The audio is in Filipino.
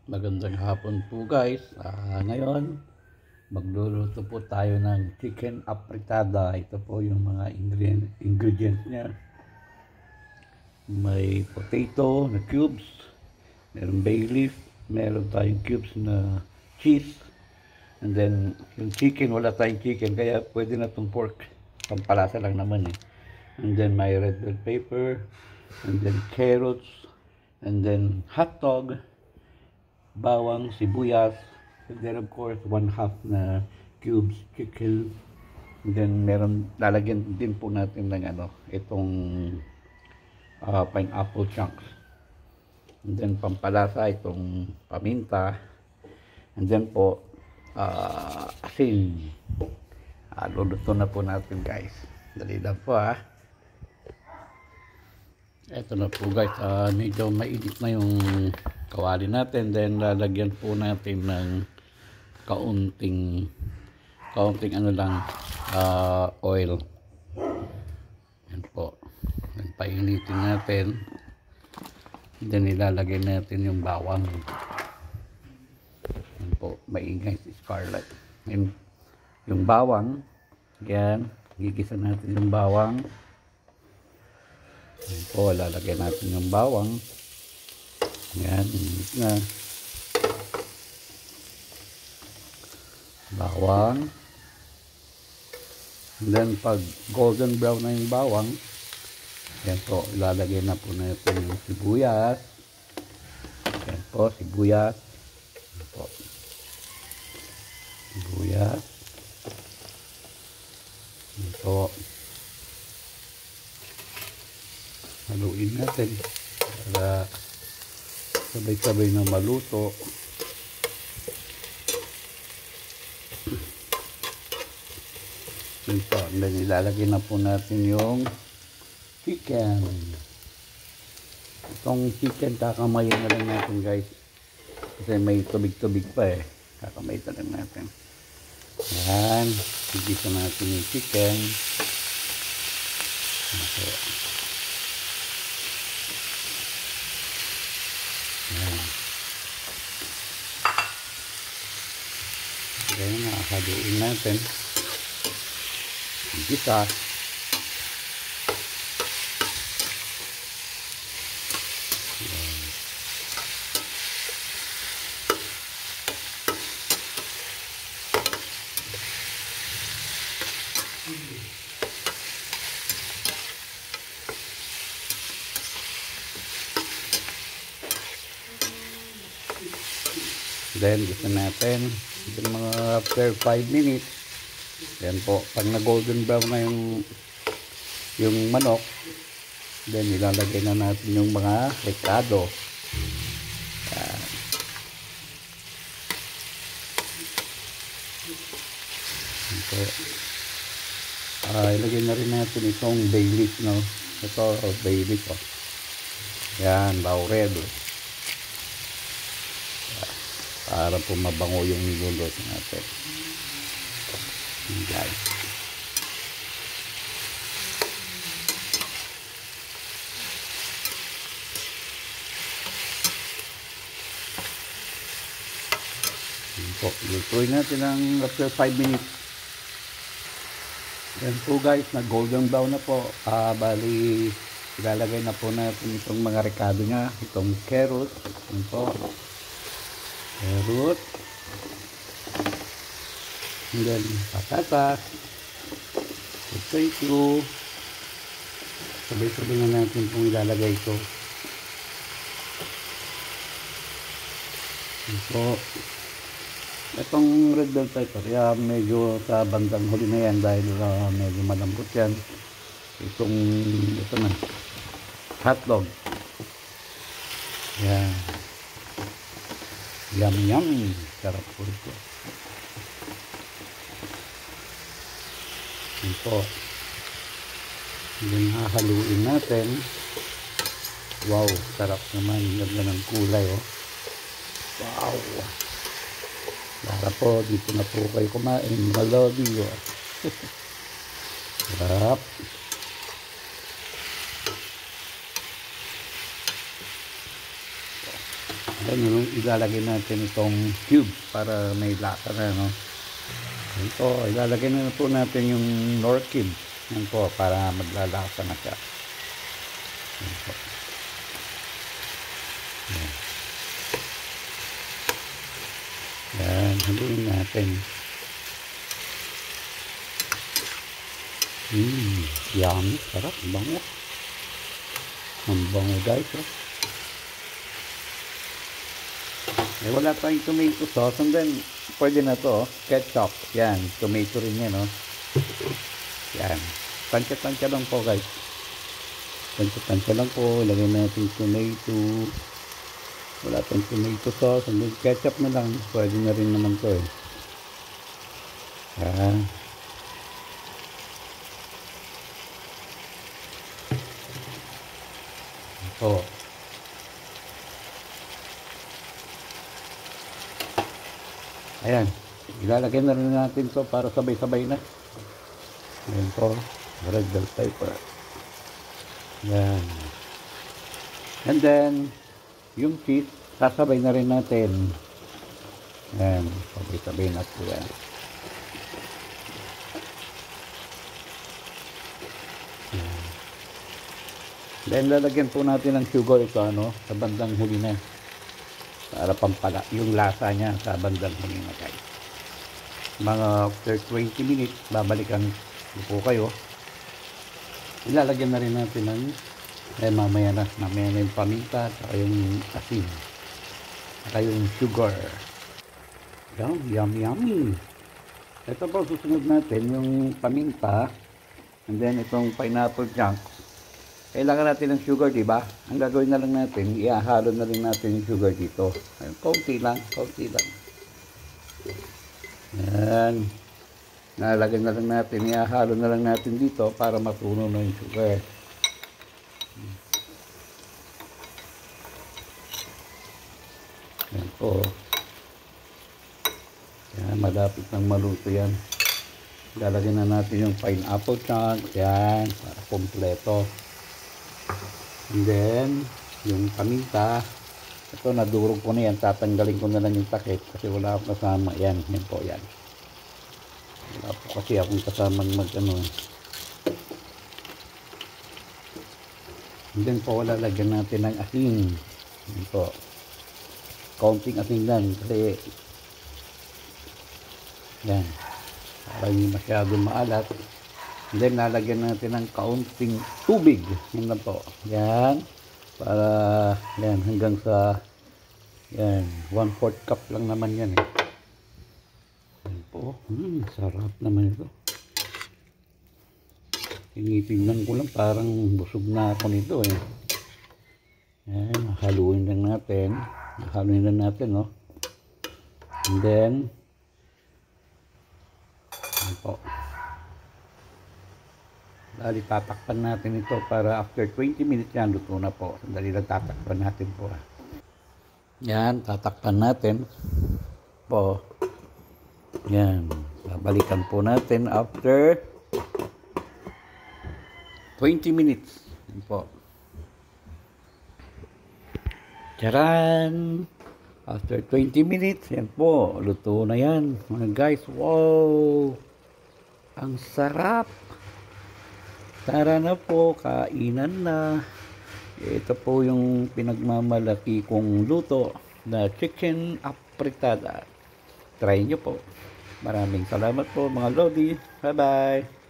Magandang hapon po guys. Ngayon, magluluto po tayo ng chicken apritada. Ito po yung mga ingredients niya. May potato na cubes, meron bay leaf, meron tayong cubes na cheese, and then yung chicken, wala tayong chicken kaya pwede na itong pork. Pampalasa lang naman eh. And then may red bell pepper, and then carrots, and then hot dog, bawang, sibuyas, and then of course 1/2 na cubes chicken. And then meron, lalagyan din po natin ng itong pineapple chunks. And then pampalasa itong paminta. And then po asin. Luluto na po natin guys. Dali lang po Ito na po guys, medyo mainit na yung kawali natin. Then lalagyan po natin ng kaunting oil. Yan po. Then painitin natin. Then ilalagay natin yung bawang. Yan po, maingay si Scarlett. Yung bawang, yan, gigisa natin yung bawang. Yan po, lalagay natin yung bawang. Yan, init na. Bawang. And then pag golden brown na yung bawang, yan po, ilalagay na po natin yung sibuyas. Yan po, sibuyas. Yan po. Sibuyas. Yan po. Haluin natin para sabay-sabay na maluto. Yun po, and then ilalagay na po natin yung chicken. Itong chicken kakamayin na lang natin guys, kasi may tubig-tubig pa kakamayin na lang natin. Yan, igisa natin yung chicken. Okay. Then haluin natin. Igisa. Then gisa natin yung mga after 5 minutes. Yan po, pag na golden brown na yung manok, then ilalagay na natin yung mga rekado. Yan. Yan po. Ilagay na rin natin itong bay leaf, no? Ito, bay leaf, Yan, laurel. Para po mabango yung niluluto natin. Guys. Po, lutuin natin ng after 5 minutes. Yan po guys, na golden brown na po. Bali, ilalagay na po natin itong mga rekado niya. Itong carrot. Yan po. Carrot. And then patatas, potato. Sabay-sabay na natin kung ilalagay ito. So, itong red bell pepper, medyo sa bandang huli na yan dahil medyo malambot yan. Ito na, hotdog. Yan. Yum. Sarap po ito. Yan po. Then hahaluin natin. Wow, sarap naman. Ganda ng kulay, Wow. Para po, dito na po kayo kumain. Malodi, Sarap. Then ilalagay natin itong cubes para may lasa na, no? Ito, ilalagay na po natin yung nor cubes. Yan po, para maglalasa na siya. Yan po. Yan. Yan, haluin natin. Yummy, sarap, bango. Ang bango guys, oh. Wala tayong tomato sauce, and then pwede na to, ketchup. Yan, tomato rin yan, no? Yan, tansya-tansya lang po guys. Tansya-tansya lang po, ilagay natin tomato. Wala tayong tomato sauce, and then ketchup na lang, pwede na rin naman to eh. Yan. Ito. Ayan, ilalagay na rin natin to para sabay-sabay na. Ayan po, red bell pepper. Ayan. And then, yung cheese, sasabay na rin natin. Ayan, sabay-sabay na po yan. Ayan. Then, lalagyan po natin ng sugar ito, ano, sa bandang huli na. Para pampala yung lasa niya sa bandang huli na guys. Mga after 20 minutes, babalikan po kayo. Ilalagyan na rin natin ng mamaya na yung paminta at yung asin at yung sugar. Yummy. Ito po susunod natin yung paminta, and then itong pineapple chunks. Kailangan natin ng sugar, di ba? Ang gagawin na lang natin, ihahalo na rin natin yung sugar dito. Ayun, konti lang. Yan. Nalagyan na lang natin, ihahalo na lang natin dito para matunaw na yung sugar. Yan po. Yan, malapit ng maluto yan. Lalagyan na natin yung pineapple chunks. Yan, para kompleto. And then, yung paminta, ito nadurog ko na yan, tatanggalin ko na lang yung takip kasi wala akong kasama. Yan po yan. Wala po kasi akong kasamang mag-ano. And then po, lalagyan natin ng asin. Yan po. Kaunting asin lang kasi yan. Para hindi masyadong maalat. And then, lalagyan natin ng kaunting tubig. Yan lang po. Yan. Para, yan, hanggang sa, yan, 1/4 cup lang naman yan eh. Yan po. Sarap naman ito. Tinitingnan ko lang, parang busog na ako nito eh. Yan, haluin lang natin. Haluin lang natin, no? And then, yan po. Dali tatakpan natin ito para after 20 minutes yan, luto na po. Sandali lang tatakpan natin po. Yan, tatakpan natin po. Yan, babalikan po natin after 20 minutes. Yan po. Charan! After 20 minutes, yan po, luto na yan. Mga guys, wow! Ang sarap! Tara na po, kainan na. Ito po yung pinagmamalaki kong luto na chicken apritada. Try nyo po. Maraming salamat po mga lodi. Bye bye.